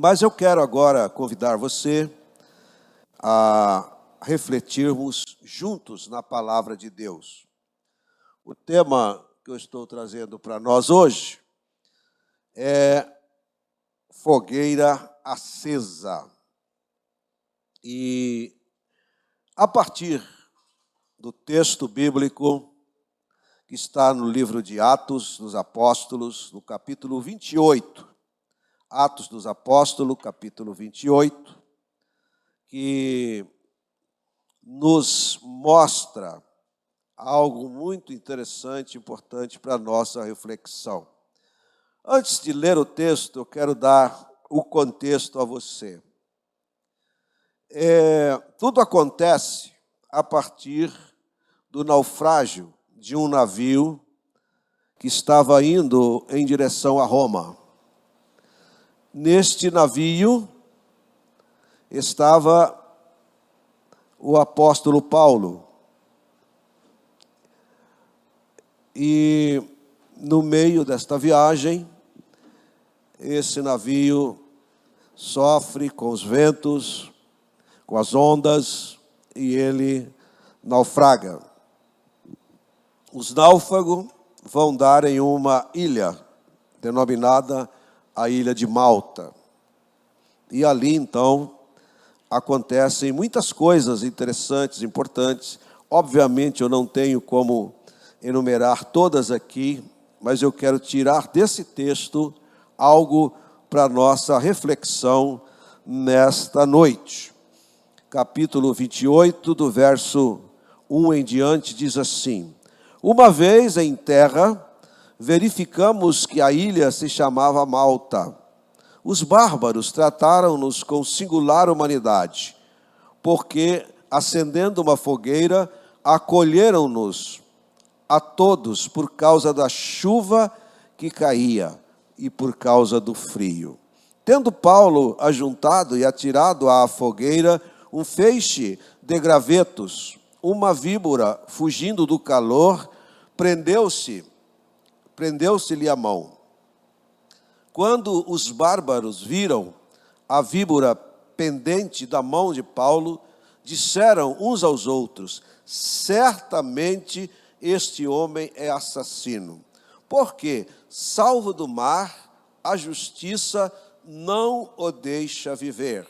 Mas eu quero agora convidar você a refletirmos juntos na palavra de Deus. O tema que eu estou trazendo para nós hoje é fogueira acesa. E a partir do texto bíblico que está no livro de Atos dos Apóstolos, no capítulo 28, Atos dos Apóstolos, capítulo 28, que nos mostra algo muito interessante e importante para a nossa reflexão. Antes de ler o texto, eu quero dar o contexto a você. Tudo acontece a partir do naufrágio de um navio que estava indo em direção a Roma. Neste navio estava o apóstolo Paulo. E no meio desta viagem, esse navio sofre com os ventos, com as ondas, e ele naufraga. Os náufragos vão dar em uma ilha, denominada a Ilha de Malta. E ali, então, acontecem muitas coisas interessantes, importantes. Obviamente, eu não tenho como enumerar todas aqui, mas eu quero tirar desse texto algo para a nossa reflexão nesta noite. Capítulo 28, do verso 1 em diante, diz assim: Uma vez em terra, verificamos que a ilha se chamava Malta. Os bárbaros trataram-nos com singular humanidade, porque, acendendo uma fogueira, acolheram-nos a todos por causa da chuva que caía e por causa do frio. Tendo Paulo ajuntado e atirado à fogueira um feixe de gravetos, uma víbora, fugindo do calor, prendeu-se-lhe a mão. Quando os bárbaros viram a víbora pendente da mão de Paulo, disseram uns aos outros: certamente este homem é assassino, porque, salvo do mar, a justiça não o deixa viver.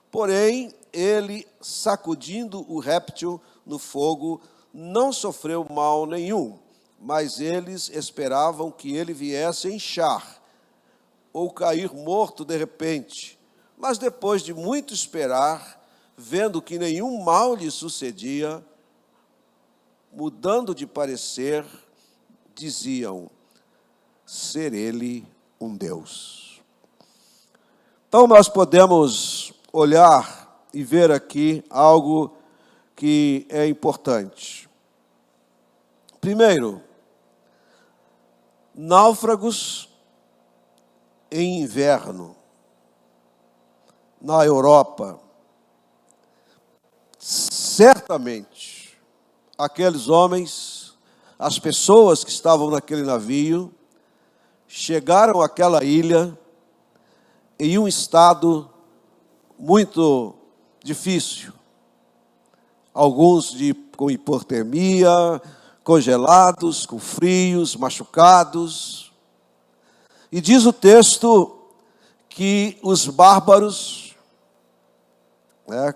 Porém, ele, sacudindo o réptil no fogo, não sofreu mal nenhum, mas eles esperavam que ele viesse inchar ou cair morto de repente. Mas depois de muito esperar, vendo que nenhum mal lhe sucedia, mudando de parecer, diziam ser ele um Deus. Então nós podemos olhar e ver aqui algo que é importante. Primeiro, náufragos em inverno, na Europa. Certamente, aqueles homens, as pessoas que estavam naquele navio, chegaram àquela ilha em um estado muito difícil. Alguns com hipotermia, congelados, com frios, machucados. E diz o texto que os bárbaros,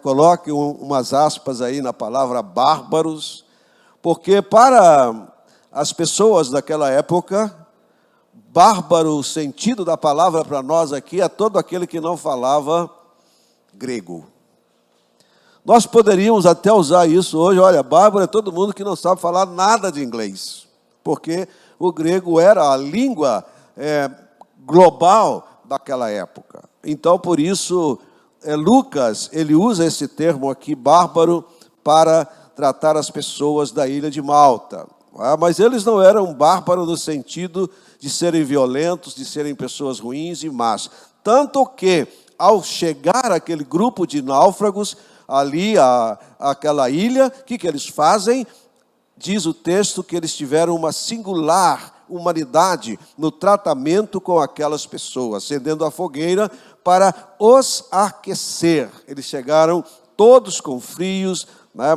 coloque umas aspas aí na palavra bárbaros, porque para as pessoas daquela época, bárbaro, o sentido da palavra para nós aqui é todo aquele que não falava grego. Nós poderíamos até usar isso hoje, olha, bárbaro é todo mundo que não sabe falar nada de inglês, porque o grego era a língua global daquela época. Então, por isso, Lucas, ele usa esse termo aqui, bárbaro, para tratar as pessoas da ilha de Malta. Mas eles não eram bárbaros no sentido de serem violentos, de serem pessoas ruins e más. Tanto que, ao chegar aquele grupo de náufragos ali àquela ilha, o que eles fazem? Diz o texto que eles tiveram uma singular humanidade no tratamento com aquelas pessoas, acendendo a fogueira para os aquecer. Eles chegaram todos com frios,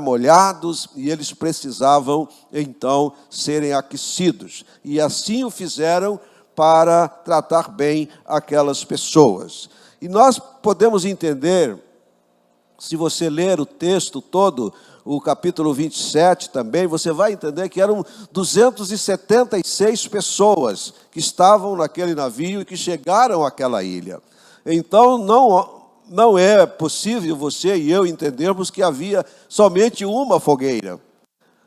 molhados, e eles precisavam, então, serem aquecidos. E assim o fizeram para tratar bem aquelas pessoas. E nós podemos entender, se você ler o texto todo, o capítulo 27 também, você vai entender que eram 276 pessoas que estavam naquele navio e que chegaram àquela ilha. Então, não é possível você e eu entendermos que havia somente uma fogueira.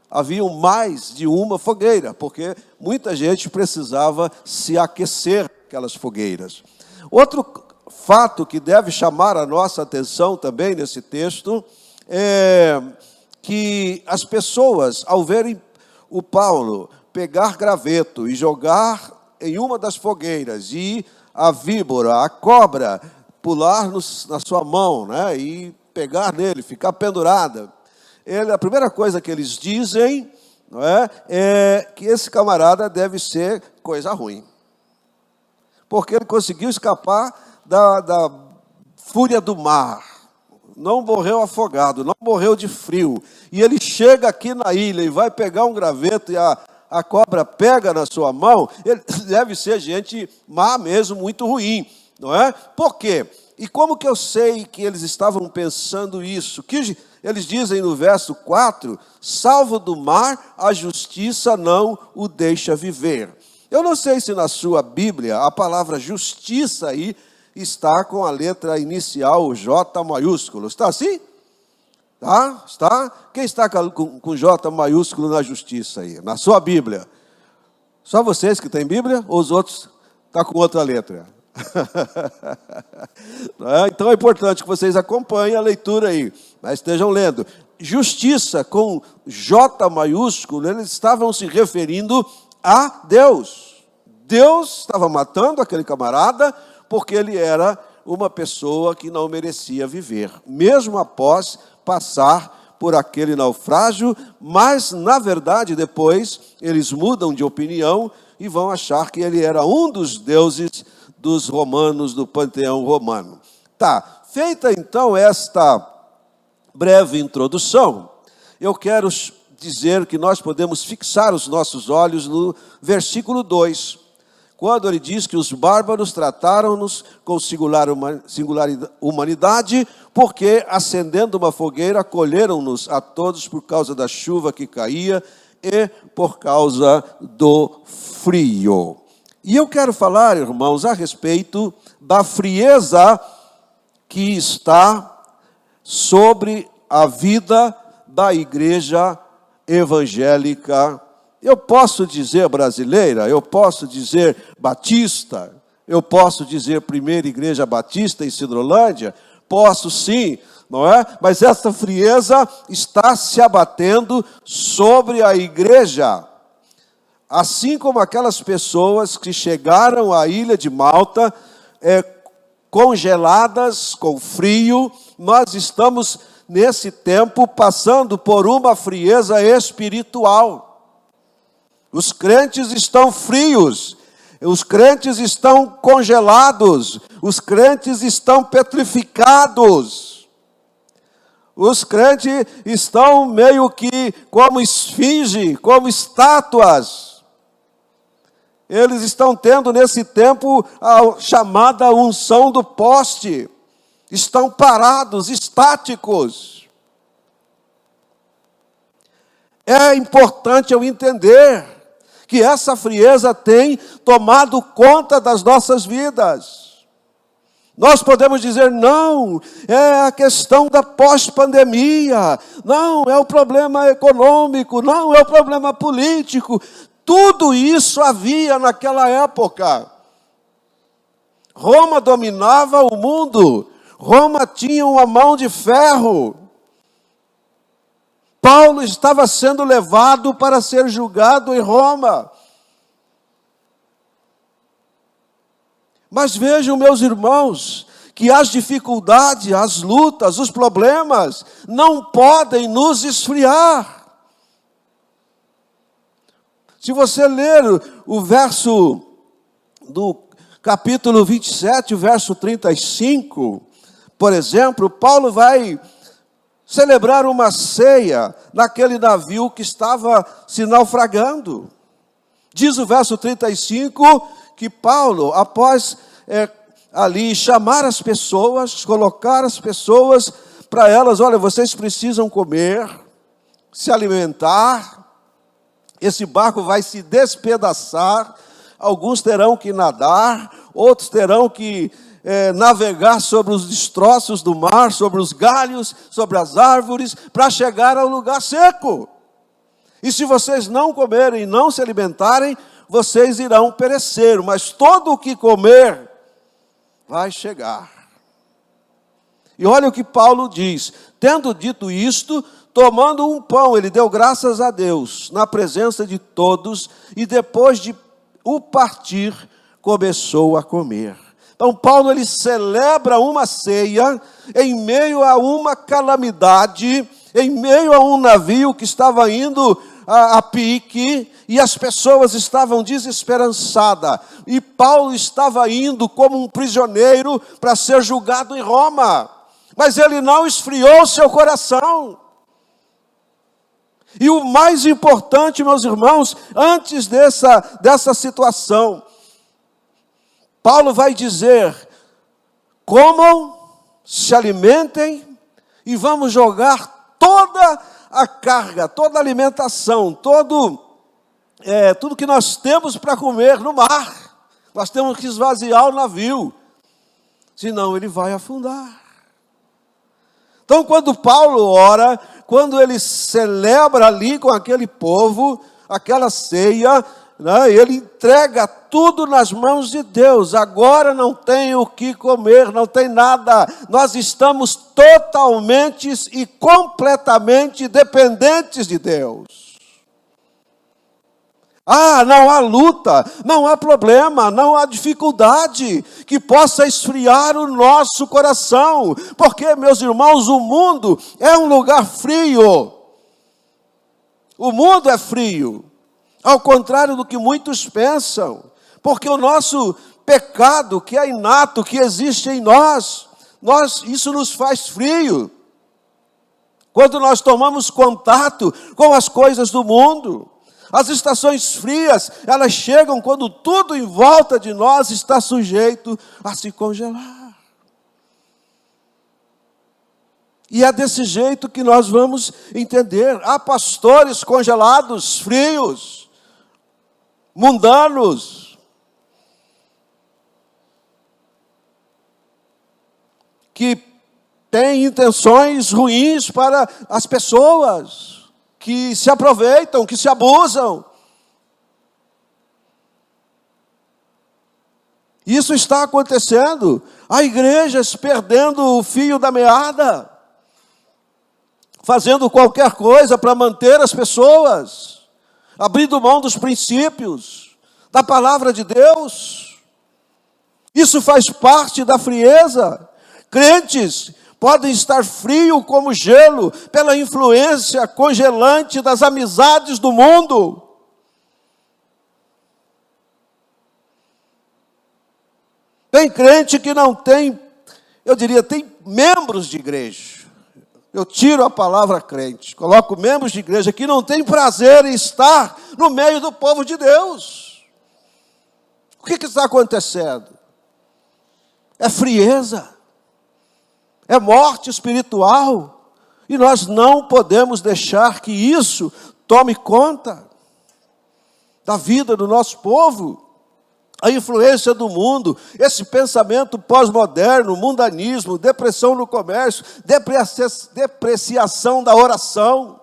Havia mais de uma fogueira, porque muita gente precisava se aquecer aquelas fogueiras. Outro fato que deve chamar a nossa atenção também nesse texto é que as pessoas, ao verem o Paulo pegar graveto e jogar em uma das fogueiras, e a víbora, a cobra, pular na sua mão, e pegar nele, ficar pendurada, a primeira coisa que eles dizem é que esse camarada deve ser coisa ruim, porque ele conseguiu escapar da fúria do mar, não morreu afogado, não morreu de frio, e ele chega aqui na ilha e vai pegar um graveto e a cobra pega na sua mão, ele deve ser gente má mesmo, muito ruim, não é? Por quê? E como que eu sei que eles estavam pensando isso? Que eles dizem no verso 4, salvo do mar, a justiça não o deixa viver. Eu não sei se na sua Bíblia a palavra justiça aí está com a letra inicial J maiúsculo. Está assim? Tá? Está? Quem está com J maiúsculo na justiça aí? Na sua Bíblia? Só vocês que têm Bíblia? Ou os outros estão com outra letra? Então é importante que vocês acompanhem a leitura aí, mas estejam lendo. Justiça com J maiúsculo, eles estavam se referindo a Deus. Deus estava matando aquele camarada porque ele era uma pessoa que não merecia viver, mesmo após passar por aquele naufrágio, mas, na verdade, depois, eles mudam de opinião e vão achar que ele era um dos deuses dos romanos, do panteão romano. Tá, feita então esta breve introdução, eu quero dizer que nós podemos fixar os nossos olhos no versículo 2, quando ele diz que os bárbaros trataram-nos com singular humanidade, porque, acendendo uma fogueira, acolheram-nos a todos por causa da chuva que caía e por causa do frio. E eu quero falar, irmãos, a respeito da frieza que está sobre a vida da igreja evangélica. Eu posso dizer brasileira, eu posso dizer batista, eu posso dizer Primeira Igreja Batista em Sidrolândia, posso sim, não é? Mas essa frieza está se abatendo sobre a igreja. Assim como aquelas pessoas que chegaram à ilha de Malta, congeladas, com frio, nós estamos, nesse tempo, passando por uma frieza espiritual. Os crentes estão frios, os crentes estão congelados, os crentes estão petrificados. Os crentes estão meio que como esfinge, como estátuas. Eles estão tendo nesse tempo a chamada unção do poste. Estão parados, estáticos. É importante eu entender que essa frieza tem tomado conta das nossas vidas. Nós podemos dizer, não, é a questão da pós-pandemia, não, é o problema econômico, não, é o problema político. Tudo isso havia naquela época. Roma dominava o mundo, Roma tinha uma mão de ferro. Paulo estava sendo levado para ser julgado em Roma. Mas vejam, meus irmãos, que as dificuldades, as lutas, os problemas não podem nos esfriar. Se você ler o verso do capítulo 27, verso 35, por exemplo, Paulo vai celebrar uma ceia naquele navio que estava se naufragando. Diz o verso 35 que Paulo, após ali chamar as pessoas, colocar as pessoas para elas, olha, vocês precisam comer, se alimentar, esse barco vai se despedaçar, alguns terão que nadar, outros terão que navegar sobre os destroços do mar, sobre os galhos, sobre as árvores, para chegar ao lugar seco. E se vocês não comerem e não se alimentarem, vocês irão perecer, mas todo o que comer vai chegar. E olha o que Paulo diz: tendo dito isto, tomando um pão, ele deu graças a Deus, na presença de todos, e depois de o partir, começou a comer. Então Paulo, ele celebra uma ceia em meio a uma calamidade, em meio a um navio que estava indo a pique, e as pessoas estavam desesperançadas, e Paulo estava indo como um prisioneiro para ser julgado em Roma, mas ele não esfriou seu coração. E o mais importante, meus irmãos, antes dessa situação, Paulo vai dizer: comam, se alimentem, e vamos jogar toda a carga, toda a alimentação, tudo que nós temos para comer no mar. Nós temos que esvaziar o navio, senão ele vai afundar. Então, quando Paulo ora, quando ele celebra ali com aquele povo, aquela ceia, né, ele entrega tudo nas mãos de Deus. Agora não tem o que comer, não tem nada. Nós estamos totalmente e completamente dependentes de Deus. Não há luta, não há problema, não há dificuldade que possa esfriar o nosso coração, porque, meus irmãos, o mundo é um lugar frio. O mundo é frio, ao contrário do que muitos pensam, porque o nosso pecado, que é inato, que existe em nós, isso nos faz frio. Quando nós tomamos contato com as coisas do mundo, as estações frias, elas chegam quando tudo em volta de nós está sujeito a se congelar. E é desse jeito que nós vamos entender. Há pastores congelados, frios, mundanos, que têm intenções ruins para as pessoas, que se aproveitam, que se abusam. Isso está acontecendo. Há igrejas perdendo o fio da meada, fazendo qualquer coisa para manter as pessoas, abrindo mão dos princípios, da palavra de Deus. Isso faz parte da frieza. Crentes podem estar frios como gelo pela influência congelante das amizades do mundo. Tem crente que não tem, eu diria, tem membros de igreja. Eu tiro a palavra crente, coloco membros de igreja que não tem prazer em estar no meio do povo de Deus. O que está acontecendo? É frieza. É morte espiritual, e nós não podemos deixar que isso tome conta da vida do nosso povo. A influência do mundo, esse pensamento pós-moderno, mundanismo, depressão no comércio, depreciação da oração.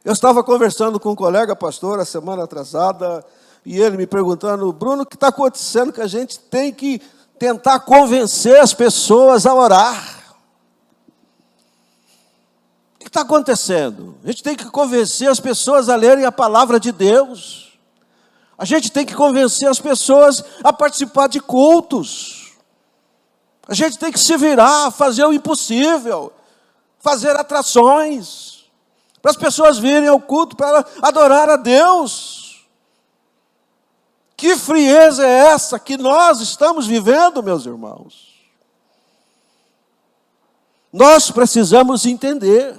Eu estava conversando com um colega pastor a semana atrasada, e ele me perguntando: Bruno, o que está acontecendo que a gente tem que tentar convencer as pessoas a orar? O que está acontecendo? A gente tem que convencer as pessoas a lerem a palavra de Deus. A gente tem que convencer as pessoas a participar de cultos. A gente tem que se virar, fazer o impossível, fazer atrações, para as pessoas virem ao culto, para adorar a Deus. Que frieza é essa que nós estamos vivendo, meus irmãos? Nós precisamos entender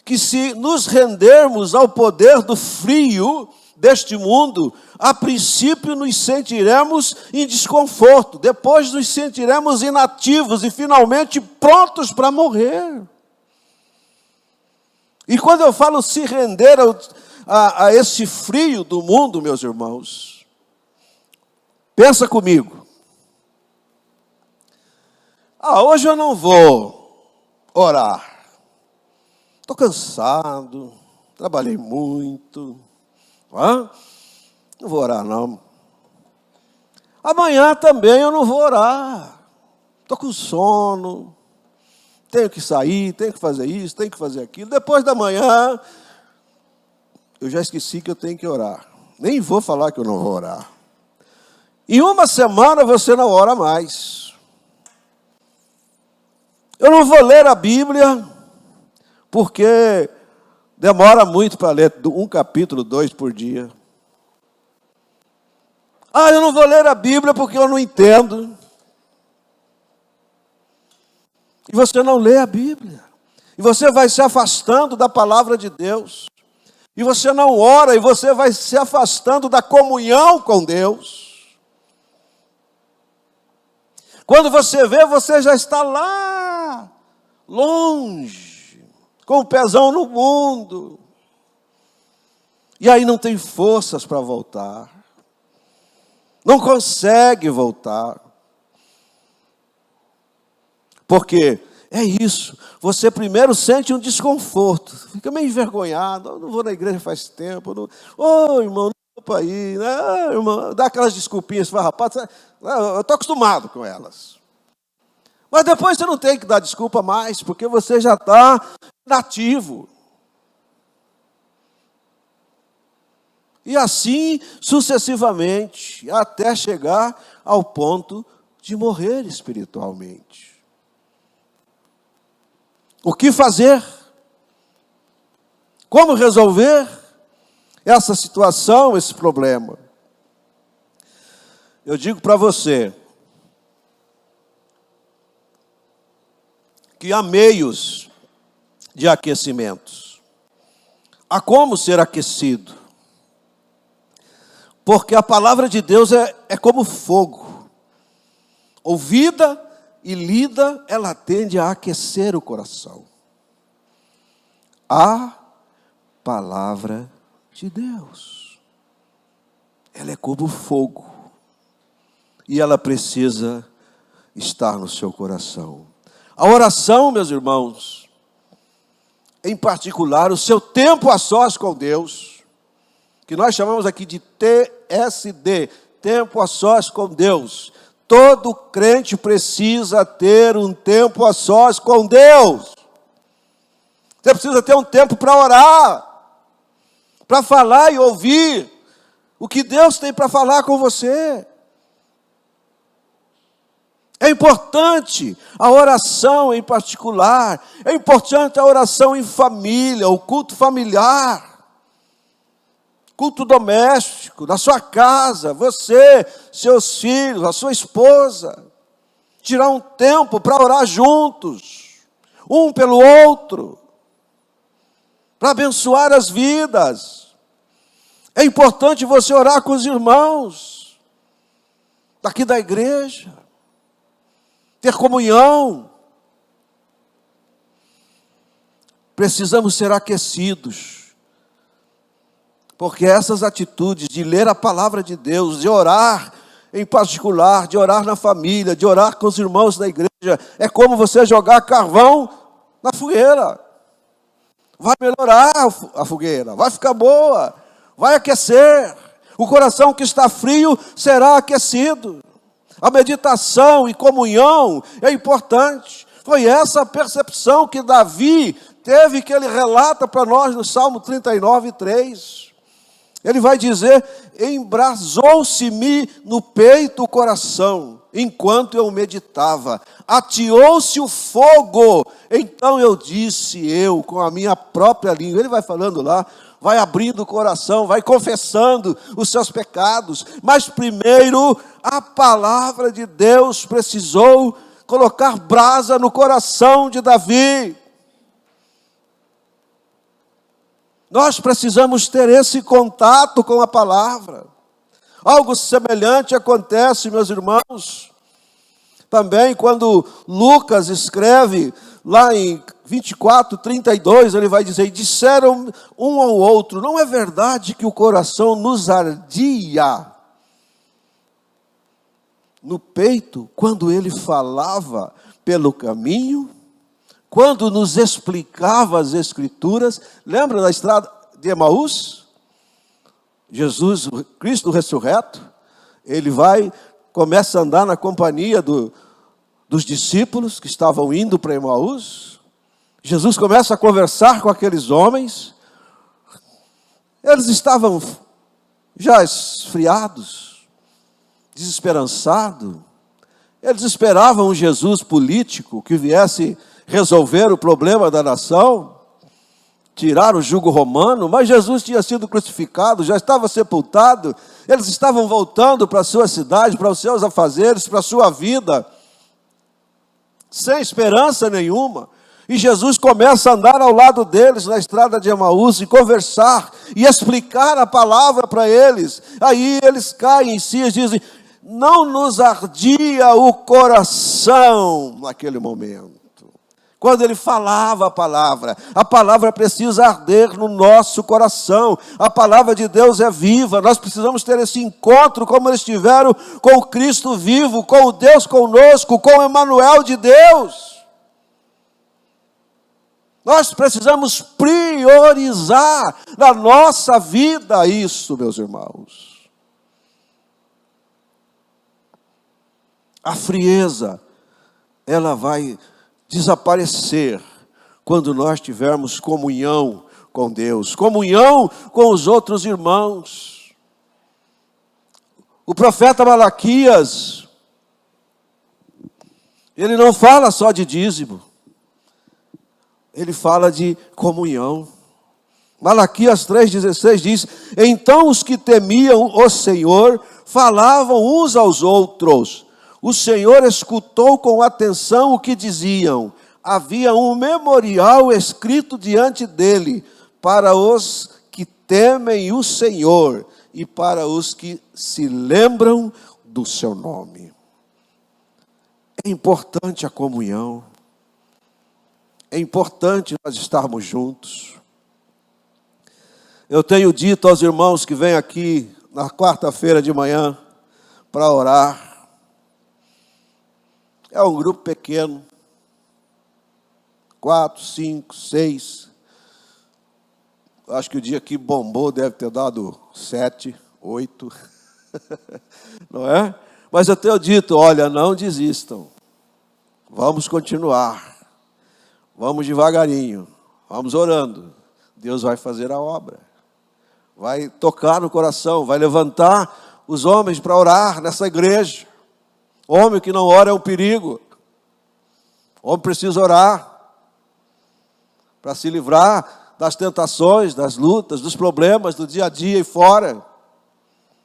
que se nos rendermos ao poder do frio deste mundo, a princípio nos sentiremos em desconforto, depois nos sentiremos inativos e finalmente prontos para morrer. E quando eu falo se render a esse frio do mundo, meus irmãos, pensa comigo. Hoje eu não vou orar. Estou cansado, trabalhei muito. Não vou orar, não. Amanhã também eu não vou orar. Estou com sono. Tenho que sair, tenho que fazer isso, tenho que fazer aquilo. Depois da manhã, eu já esqueci que eu tenho que orar. Nem vou falar que eu não vou orar. Em uma semana você não ora mais. Eu não vou ler a Bíblia, porque demora muito para ler um capítulo, 2 por dia. Eu não vou ler a Bíblia porque eu não entendo. E você não lê a Bíblia. E você vai se afastando da palavra de Deus. E você não ora, e você vai se afastando da comunhão com Deus. Quando você vê, você já está lá, longe, com o pezão no mundo. E aí não tem forças para voltar. Não consegue voltar. Porque é isso. Você primeiro sente um desconforto. Fica meio envergonhado. Eu não vou na igreja faz tempo. Irmão, não vou para ir. Irmão, dá aquelas desculpinhas farrapadas. Eu estou acostumado com elas. Mas depois você não tem que dar desculpa mais, porque você já está nativo. E assim sucessivamente, até chegar ao ponto de morrer espiritualmente. O que fazer? Como resolver essa situação, esse problema? Eu digo para você que há meios de aquecimentos. Há como ser aquecido. Porque a palavra de Deus é como fogo. Ouvida e lida, ela tende a aquecer o coração. A palavra de Deus, ela é como fogo. E ela precisa estar no seu coração. A oração, meus irmãos, em particular, o seu tempo a sós com Deus, que nós chamamos aqui de TSD, tempo a sós com Deus. Todo crente precisa ter um tempo a sós com Deus. Você precisa ter um tempo para orar, para falar e ouvir o que Deus tem para falar com você. É importante a oração em particular, é importante a oração em família, o culto familiar. Culto doméstico, na sua casa, você, seus filhos, a sua esposa. Tirar um tempo para orar juntos, um pelo outro, para abençoar as vidas. É importante você orar com os irmãos daqui da igreja, ter comunhão. Precisamos ser aquecidos. Porque essas atitudes de ler a palavra de Deus, de orar em particular, de orar na família, de orar com os irmãos da igreja, é como você jogar carvão na fogueira. Vai melhorar a fogueira, vai ficar boa, vai aquecer. O coração que está frio será aquecido. A meditação e comunhão é importante. Foi essa a percepção que Davi teve, que ele relata para nós no Salmo 39, 3. Ele vai dizer: embrasou-se-me no peito o coração, enquanto eu meditava. Ateou-se o fogo, então eu disse com a minha própria língua. Ele vai falando lá, vai abrindo o coração, vai confessando os seus pecados. Mas primeiro, a palavra de Deus precisou colocar brasa no coração de Davi. Nós precisamos ter esse contato com a palavra. Algo semelhante acontece, meus irmãos, também quando Lucas escreve lá em 24:32, ele vai dizer: disseram um ao outro, não é verdade que o coração nos ardia no peito quando ele falava pelo caminho, quando nos explicava as Escrituras? Lembra da estrada de Emaús? Jesus, Cristo ressurreto, ele começa a andar na companhia dos discípulos que estavam indo para Emaús. Jesus começa a conversar com aqueles homens. Eles estavam já esfriados, desesperançados. Eles esperavam um Jesus político que viesse resolver o problema da nação, tirar o jugo romano, mas Jesus tinha sido crucificado, já estava sepultado. Eles estavam voltando para a sua cidade, para os seus afazeres, para a sua vida, sem esperança nenhuma. E Jesus começa a andar ao lado deles na estrada de Emaús e conversar e explicar a palavra para eles. Aí eles caem em si e dizem: não nos ardia o coração naquele momento. Quando ele falava a palavra precisa arder no nosso coração. A palavra de Deus é viva. Nós precisamos ter esse encontro como eles tiveram com o Cristo vivo, com o Deus conosco, com o Emanuel de Deus. Nós precisamos priorizar na nossa vida isso, meus irmãos. A frieza, ela vai desaparecer quando nós tivermos comunhão com Deus, comunhão com os outros irmãos. O profeta Malaquias, ele não fala só de dízimo, ele fala de comunhão. Malaquias 3,16 diz: então os que temiam o Senhor falavam uns aos outros. O Senhor escutou com atenção o que diziam. Havia um memorial escrito diante dele para os que temem o Senhor e para os que se lembram do seu nome. É importante a comunhão. É importante nós estarmos juntos. Eu tenho dito aos irmãos que vêm aqui na quarta-feira de manhã para orar. É um grupo pequeno, 4, 5, 6. Acho que o dia que bombou deve ter dado 7, 8. Não é? Mas eu tenho dito: olha, não desistam. Vamos continuar. Vamos devagarinho. Vamos orando. Deus vai fazer a obra. Vai tocar no coração, vai levantar os homens para orar nessa igreja. Homem que não ora é um perigo. Homem precisa orar para se livrar das tentações, das lutas, dos problemas do dia a dia e fora.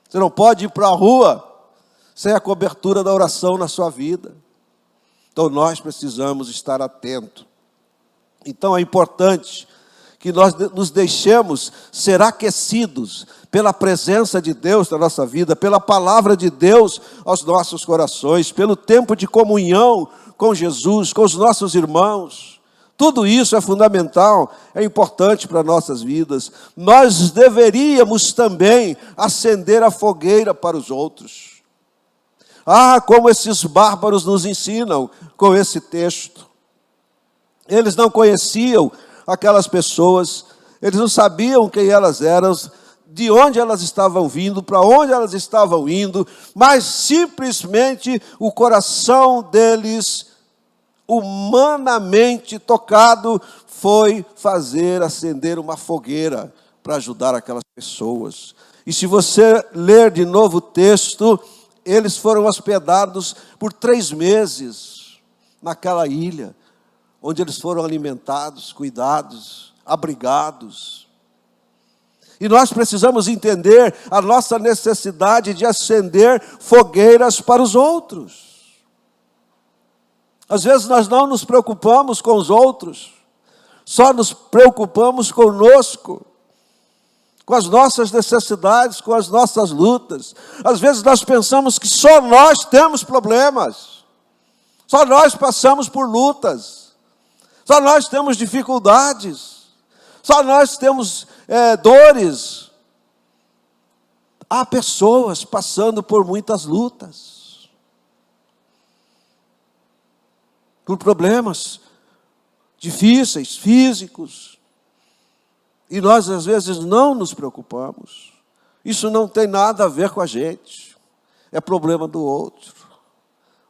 Você não pode ir para a rua sem a cobertura da oração na sua vida. Então nós precisamos estar atentos. Então é importante que nós nos deixemos ser aquecidos pela presença de Deus na nossa vida, pela palavra de Deus aos nossos corações, pelo tempo de comunhão com Jesus, com os nossos irmãos. Tudo isso é fundamental, é importante para nossas vidas. Nós deveríamos também acender a fogueira para os outros. Ah, como esses bárbaros nos ensinam com esse texto. Eles não conheciam aquelas pessoas, eles não sabiam quem elas eram, de onde elas estavam vindo, para onde elas estavam indo, mas simplesmente o coração deles, humanamente tocado, foi fazer acender uma fogueira para ajudar aquelas pessoas. E se você ler de novo o texto, eles foram hospedados por 3 meses naquela ilha, onde eles foram alimentados, cuidados, abrigados. E nós precisamos entender a nossa necessidade de acender fogueiras para os outros. Às vezes nós não nos preocupamos com os outros, só nos preocupamos conosco, com as nossas necessidades, com as nossas lutas. Às vezes nós pensamos que só nós temos problemas, só nós passamos por lutas, só nós temos dificuldades, só nós temos dores. Há pessoas passando por muitas lutas, por problemas difíceis, físicos, e nós às vezes não nos preocupamos. Isso não tem nada a ver com a gente, é problema do outro,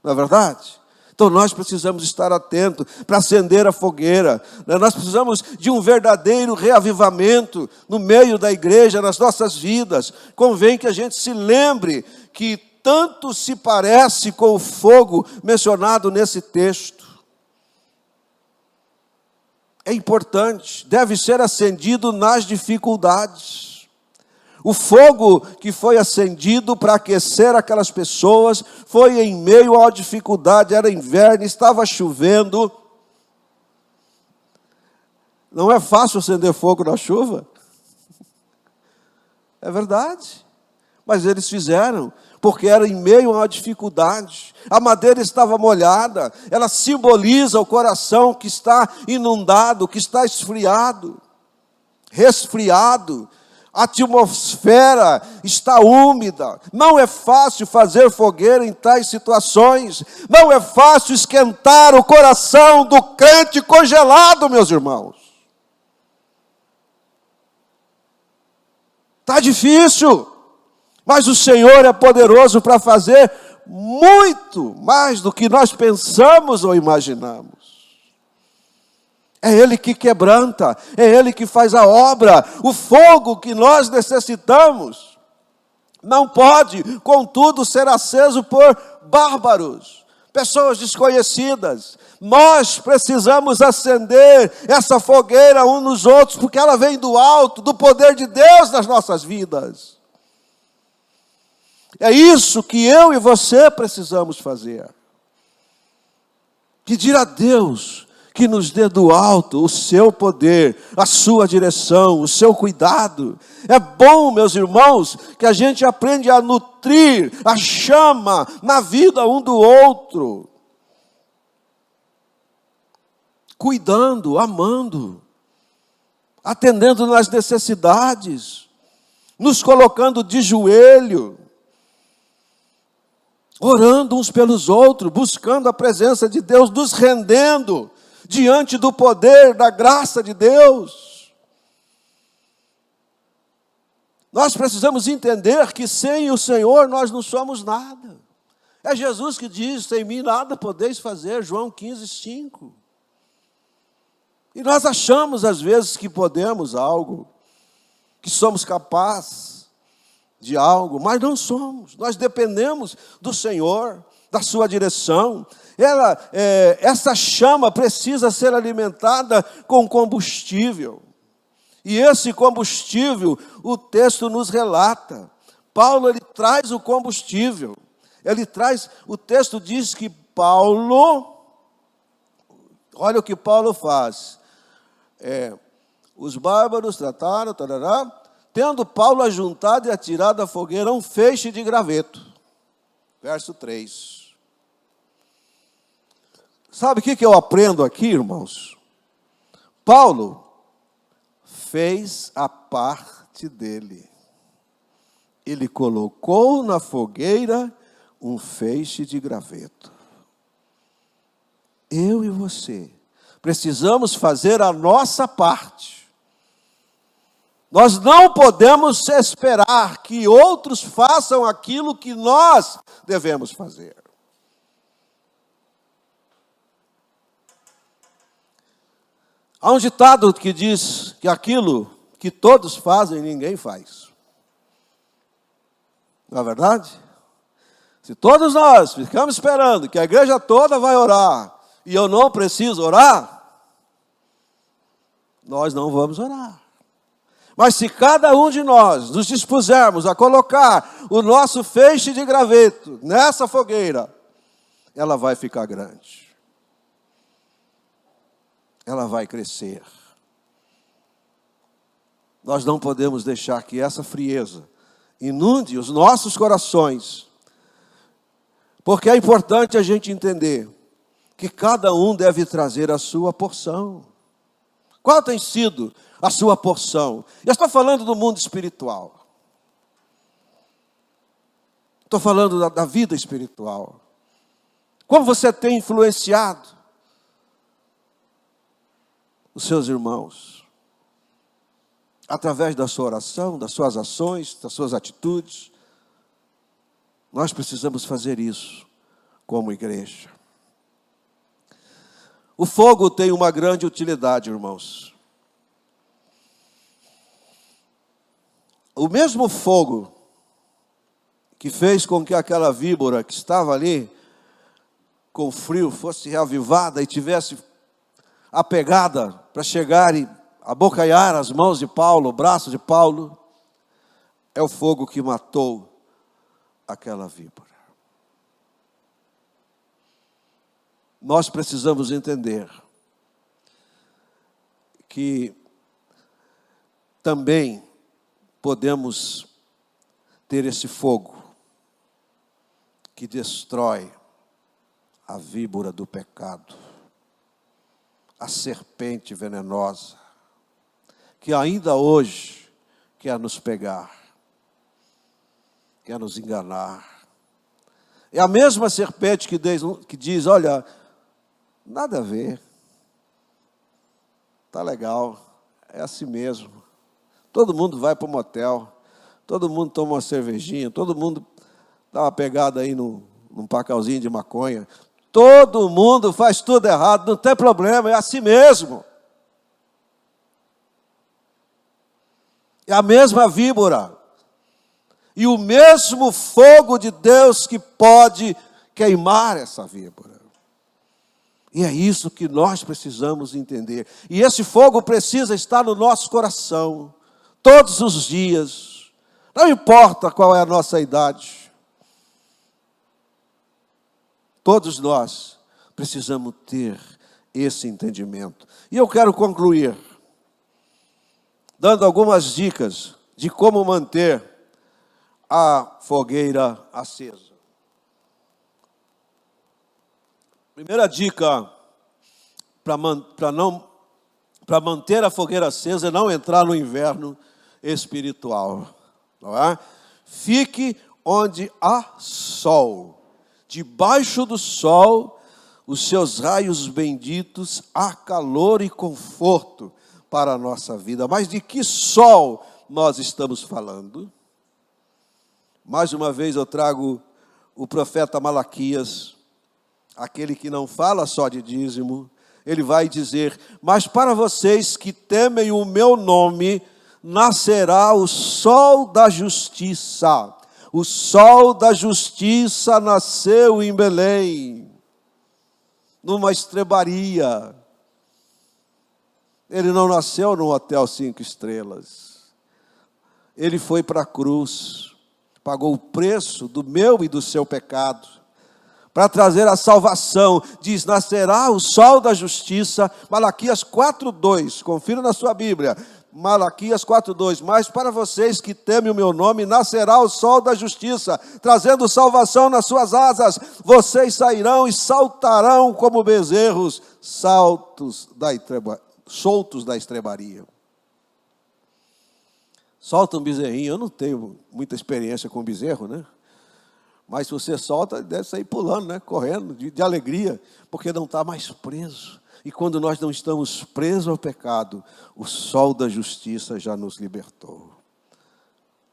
não é verdade? Então nós precisamos estar atentos para acender a fogueira, né? Nós precisamos de um verdadeiro reavivamento no meio da igreja, nas nossas vidas. Convém que a gente se lembre que tanto se parece com o fogo mencionado nesse texto. É importante, deve ser acendido nas dificuldades. O fogo que foi acendido para aquecer aquelas pessoas foi em meio à dificuldade, era inverno, estava chovendo. Não é fácil acender fogo na chuva. É verdade. Mas eles fizeram, porque era em meio a uma dificuldade. A madeira estava molhada, ela simboliza o coração que está inundado, que está esfriado, resfriado. A atmosfera está úmida. Não é fácil fazer fogueira em tais situações. Não é fácil esquentar o coração do crente congelado, meus irmãos. Está difícil, mas o Senhor é poderoso para fazer muito mais do que nós pensamos ou imaginamos. É Ele que quebranta, é Ele que faz a obra. O fogo que nós necessitamos não pode, contudo, ser aceso por bárbaros, pessoas desconhecidas. Nós precisamos acender essa fogueira uns nos outros, porque ela vem do alto, do poder de Deus nas nossas vidas. É isso que eu e você precisamos fazer. Pedir a Deus que nos dê do alto o seu poder, a sua direção, o seu cuidado. É bom, meus irmãos, que a gente aprende a nutrir a chama na vida um do outro. Cuidando, amando, atendendo nas necessidades, nos colocando de joelho, orando uns pelos outros, buscando a presença de Deus, nos rendendo diante do poder, da graça de Deus. Nós precisamos entender que sem o Senhor nós não somos nada. É Jesus que diz, sem mim nada podeis fazer, João 15:5. E nós achamos às vezes que podemos algo, que somos capazes de algo, mas não somos. Nós dependemos do Senhor, da sua direção. Essa chama precisa ser alimentada com combustível. E esse combustível, o texto nos relata. Paulo, ele traz o combustível. O texto diz que Paulo, olha o que Paulo faz. Os bárbaros trataram, tendo Paulo ajuntado e atirado à fogueira um feixe de graveto. Verso 3. Sabe o que eu aprendo aqui, irmãos? Paulo fez a parte dele. Ele colocou na fogueira um feixe de graveto. Eu e você precisamos fazer a nossa parte. Nós não podemos esperar que outros façam aquilo que nós devemos fazer. Há um ditado que diz que aquilo que todos fazem, ninguém faz. Não é verdade? Se todos nós ficamos esperando que a igreja toda vai orar e eu não preciso orar, nós não vamos orar. Mas se cada um de nós nos dispusermos a colocar o nosso feixe de graveto nessa fogueira, ela vai ficar grande. Ela vai crescer. Nós não podemos deixar que essa frieza inunde os nossos corações, porque é importante a gente entender que cada um deve trazer a sua porção. Qual tem sido a sua porção? Eu estou falando do mundo espiritual. Estou falando da vida espiritual. Como você tem influenciado os seus irmãos? Através da sua oração, das suas ações, das suas atitudes. Nós precisamos fazer isso como igreja. O fogo tem uma grande utilidade, irmãos. O mesmo fogo que fez com que aquela víbora que estava ali com frio fosse reavivada e tivesse apegada para chegar e abocanhar as mãos de Paulo, o braço de Paulo, é o fogo que matou aquela víbora. Nós precisamos entender que também podemos ter esse fogo que destrói a víbora do pecado, a serpente venenosa, que ainda hoje quer nos pegar, quer nos enganar. É a mesma serpente que diz, olha, nada a ver, tá legal, é assim mesmo. Todo mundo vai para o motel, todo mundo toma uma cervejinha, todo mundo dá uma pegada aí num pacauzinho de maconha. Todo mundo faz tudo errado, não tem problema, é assim mesmo. É a mesma víbora. E o mesmo fogo de Deus que pode queimar essa víbora. E é isso que nós precisamos entender. E esse fogo precisa estar no nosso coração, todos os dias. Não importa qual é a nossa idade. Todos nós precisamos ter esse entendimento. E eu quero concluir dando algumas dicas de como manter a fogueira acesa. Primeira dica para manter a fogueira acesa é não entrar no inverno espiritual, não é? Fique onde há sol. Debaixo do sol, os seus raios benditos, há calor e conforto para a nossa vida. Mas de que sol nós estamos falando? Mais uma vez eu trago o profeta Malaquias, aquele que não fala só de dízimo. Ele vai dizer, mas para vocês que temem o meu nome, nascerá o sol da justiça. O sol da justiça nasceu em Belém, numa estrebaria. Ele não nasceu num hotel 5 estrelas. Ele foi para a cruz, pagou o preço do meu e do seu pecado, para trazer a salvação. Diz, nascerá o sol da justiça, Malaquias 4:2, confira na sua Bíblia, Malaquias 4:2, mas para vocês que temem o meu nome, nascerá o sol da justiça, trazendo salvação nas suas asas, vocês sairão e saltarão como bezerros, soltos da estrebaria. Solta um bezerrinho, eu não tenho muita experiência com bezerro, né? Mas se você solta, deve sair pulando, né? Correndo de alegria, porque não está mais preso. E quando nós não estamos presos ao pecado, o sol da justiça já nos libertou.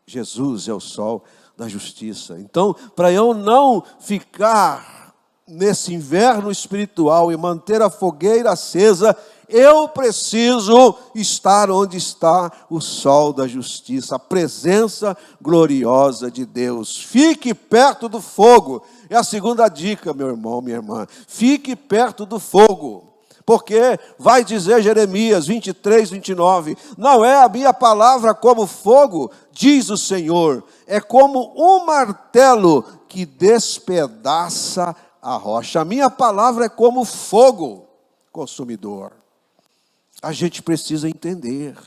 Jesus é o sol da justiça. Então, para eu não ficar nesse inverno espiritual e manter a fogueira acesa, eu preciso estar onde está o sol da justiça, a presença gloriosa de Deus. Fique perto do fogo. É a segunda dica, meu irmão, minha irmã. Fique perto do fogo. Porque vai dizer Jeremias 23, 29, não é a minha palavra como fogo, diz o Senhor, é como um martelo que despedaça a rocha. A minha palavra é como fogo consumidor. A gente precisa entender.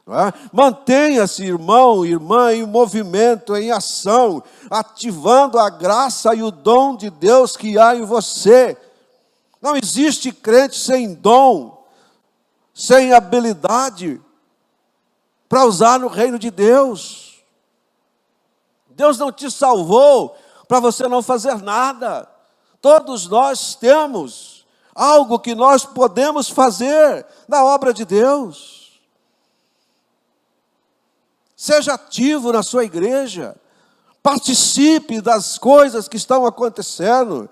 Não é? Mantenha-se, irmão, irmã, em movimento, em ação, ativando a graça e o dom de Deus que há em você. Não existe crente sem dom, sem habilidade para usar no reino de Deus. Deus não te salvou para você não fazer nada. Todos nós temos algo que nós podemos fazer na obra de Deus. Seja ativo na sua igreja, participe das coisas que estão acontecendo.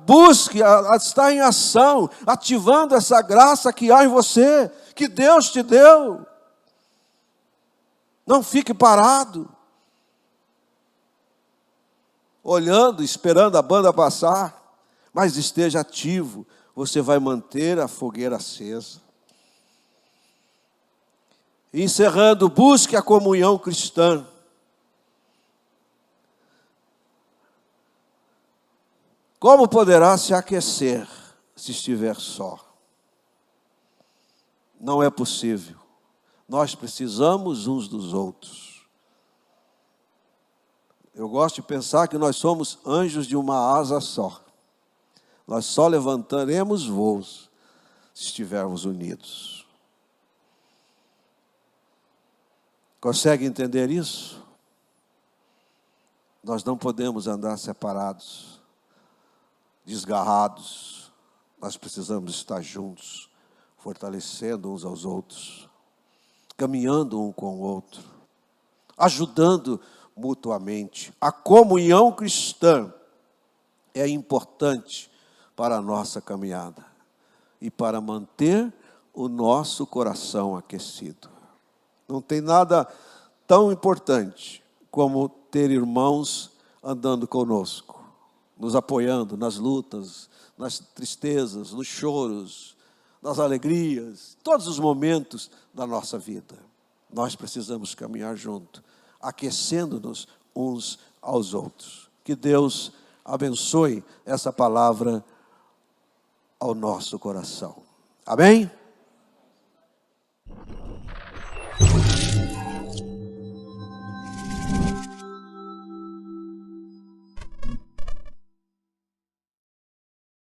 Busque estar em ação, ativando essa graça que há em você, que Deus te deu. Não fique parado, olhando, esperando a banda passar, mas esteja ativo, você vai manter a fogueira acesa. Encerrando, busque a comunhão cristã. Como poderá se aquecer se estiver só? Não é possível. Nós precisamos uns dos outros. Eu gosto de pensar que nós somos anjos de uma asa só. Nós só levantaremos voos se estivermos unidos. Consegue entender isso? Nós não podemos andar separados, desgarrados. Nós precisamos estar juntos, fortalecendo uns aos outros, caminhando um com o outro, ajudando mutuamente. A comunhão cristã é importante para a nossa caminhada e para manter o nosso coração aquecido. Não tem nada tão importante como ter irmãos andando conosco, nos apoiando nas lutas, nas tristezas, nos choros, nas alegrias, todos os momentos da nossa vida. Nós precisamos caminhar junto, aquecendo-nos uns aos outros. Que Deus abençoe essa palavra ao nosso coração. Amém?